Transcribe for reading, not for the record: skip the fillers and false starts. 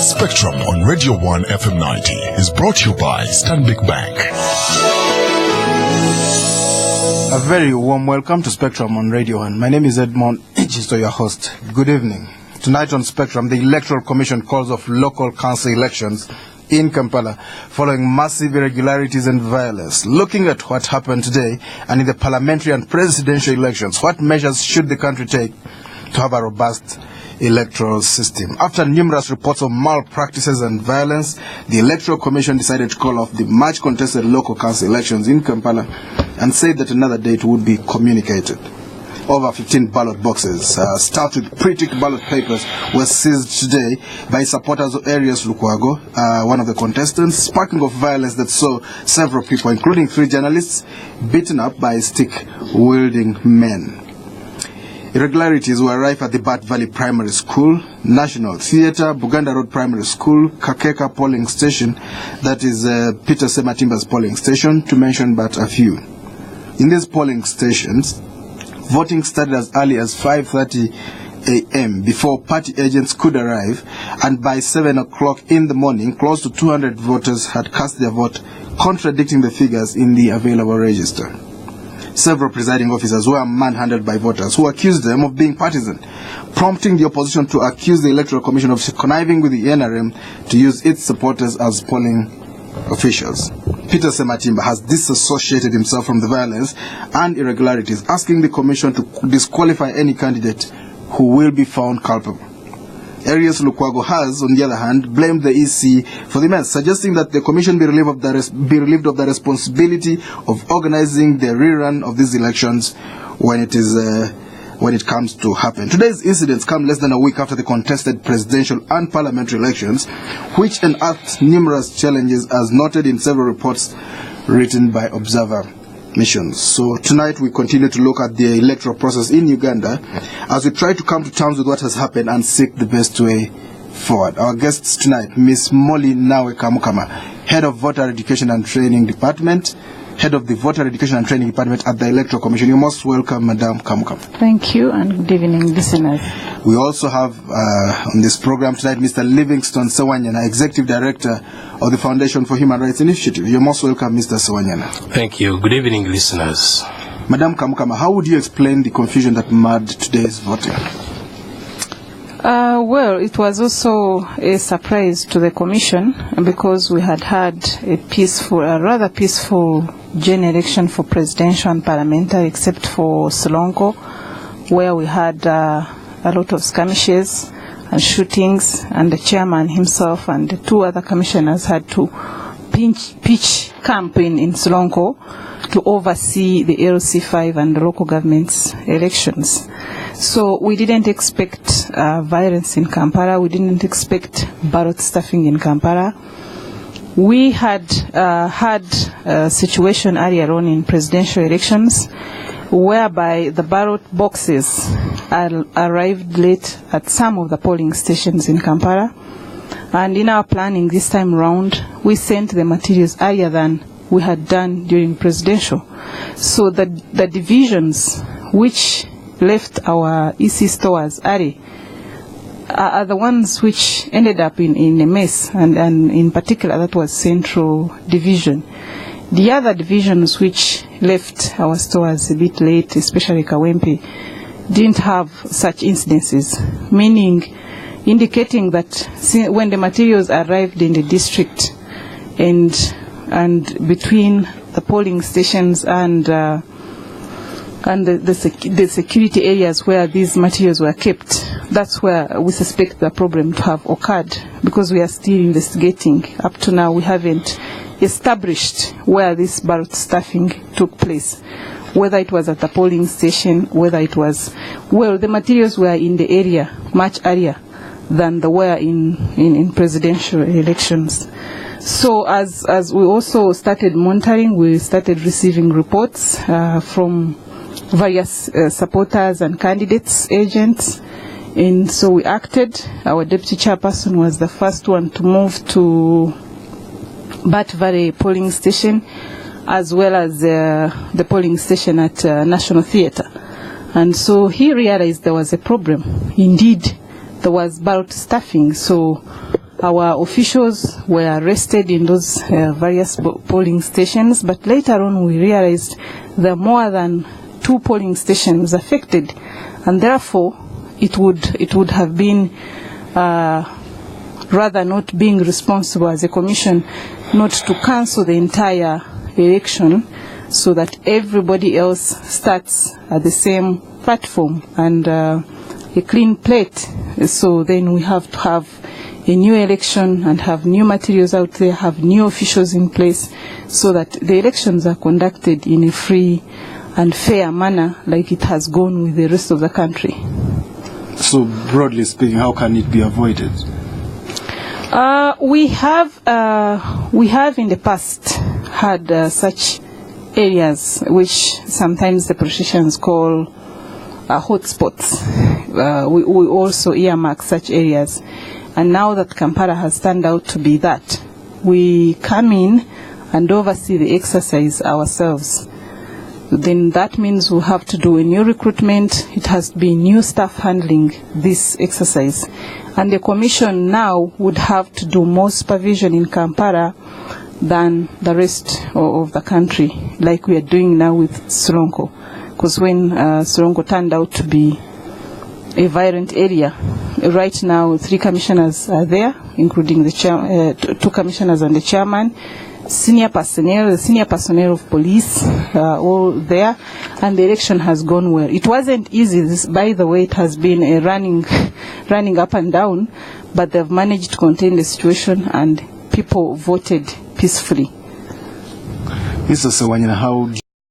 Spectrum on Radio 1 FM 90 is brought to you by Stanbic Bank. A very warm welcome to Spectrum on Radio 1. My name is Edmond, Kizito, your host. Good evening. Tonight on Spectrum, the Electoral Commission calls off local council elections in Kampala following massive irregularities and violence. Looking at what happened today and in the parliamentary and presidential elections, what measures should the country take to have a robust electoral system? After numerous reports of malpractices and violence, the Electoral Commission decided to call off the much contested local council elections in Kampala and said that another date would be communicated. Over 15 ballot boxes stuffed with pre-ticked ballot papers were seized today by supporters of Arias Lukwago, one of the contestants, sparking of violence that saw several people, including 3 journalists, beaten up by stick-wielding men. Irregularities were rife at the Bat Valley Primary School, National Theatre, Buganda Road Primary School, Kakeka polling station, that is Peter Sematimba's polling station, to mention but a few. In these polling stations, voting started as early as 5:30 a.m. before party agents could arrive, and by 7 o'clock in the morning, close to 200 voters had cast their vote, contradicting the figures in the available register. Several presiding officers were manhandled by voters who accused them of being partisan, prompting the opposition to accuse the Electoral Commission of conniving with the NRM to use its supporters as polling officials. Peter Sematimba has disassociated himself from the violence and irregularities, asking the Commission to disqualify any candidate who will be found culpable. Arias Lukwago has, on the other hand, blamed the EC for the mess, suggesting that the Commission be relieved of the responsibility of organizing the rerun of these elections when it comes to happen. Today's incidents come less than a week after the contested presidential and parliamentary elections, which unearthed numerous challenges, as noted in several reports written by observer missions. So tonight we continue to look at the electoral process in Uganda as we try to come to terms with what has happened and seek the best way forward. Our guests tonight, Ms. Molly Nawe Kamukama, Head of Voter Education and Training Department, Head of the Voter Education and Training Department at the Electoral Commission. You're most welcome, Madam Kamukama. Thank you, and good evening, listeners. We also have on this program tonight Mr. Livingstone Sewanyana, Executive Director of the Foundation for Human Rights Initiative. You're most welcome, Mr. Sewanyana. Thank you. Good evening, listeners. Madam Kamukama, how would you explain the confusion that marred today's voting? Well, it was also a surprise to the Commission because we had had a rather peaceful general election for presidential and parliamentary, except for Solongo, where we had a lot of skirmishes and shootings, and the chairman himself and the 2 other commissioners had to pitch camp in Solongo to oversee the LC5 and the local government's elections. So we didn't expect violence in Kampala. We didn't expect ballot stuffing in Kampala. We had had a situation earlier on in presidential elections whereby the ballot boxes arrived late at some of the polling stations in Kampala. And in our planning this time round, we sent the materials earlier than we had done during presidential. So the divisions which left our EC stores early are the ones which ended up in a mess, and in particular that was Central Division. The other divisions which left our stores a bit late, especially Kawempe, didn't have such incidences, meaning indicating that when the materials arrived in the district and between the polling stations and the security areas where these materials were kept, that's where we suspect the problem to have occurred, because we are still investigating. Up to now, we haven't established where this ballot stuffing took place, whether it was at the polling station, whether it was, well, the materials were in the area much earlier than they were in presidential elections. So as we also started monitoring, we started receiving reports from various supporters and candidates, agents, and so we acted. Our deputy chairperson was the first one to move to Bat Valley polling station, as well as the polling station at National Theatre. And so he realized there was a problem. Indeed, there was ballot stuffing. So Our officials were arrested in those various polling stations, but later on we realized there are more than 2 polling stations affected, and therefore it would have been rather not being responsible as a commission not to cancel the entire election so that everybody else starts at the same platform and a clean plate. So then we have to have a new election and have new materials out there, have new officials in place so that the elections are conducted in a free and fair manner like it has gone with the rest of the country. So broadly speaking, how can it be avoided? We have in the past had such areas which sometimes the politicians call hotspots. We also earmark such areas, and now that Kampala has turned out to be that, we come in and oversee the exercise ourselves. Then that means we have to do a new recruitment. It has to be new staff handling this exercise. And the commission now would have to do more supervision in Kampala than the rest of the country, like we are doing now with Solongo. Because when Solongo turned out to be a violent area, right now 3 commissioners are there, including the 2 commissioners and the chairman. The senior personnel of police all there, and the election has gone well. It wasn't easy. This, by the way, it has been a running up and down, but they've managed to contain the situation and people voted peacefully. Mr. Sewanyana, how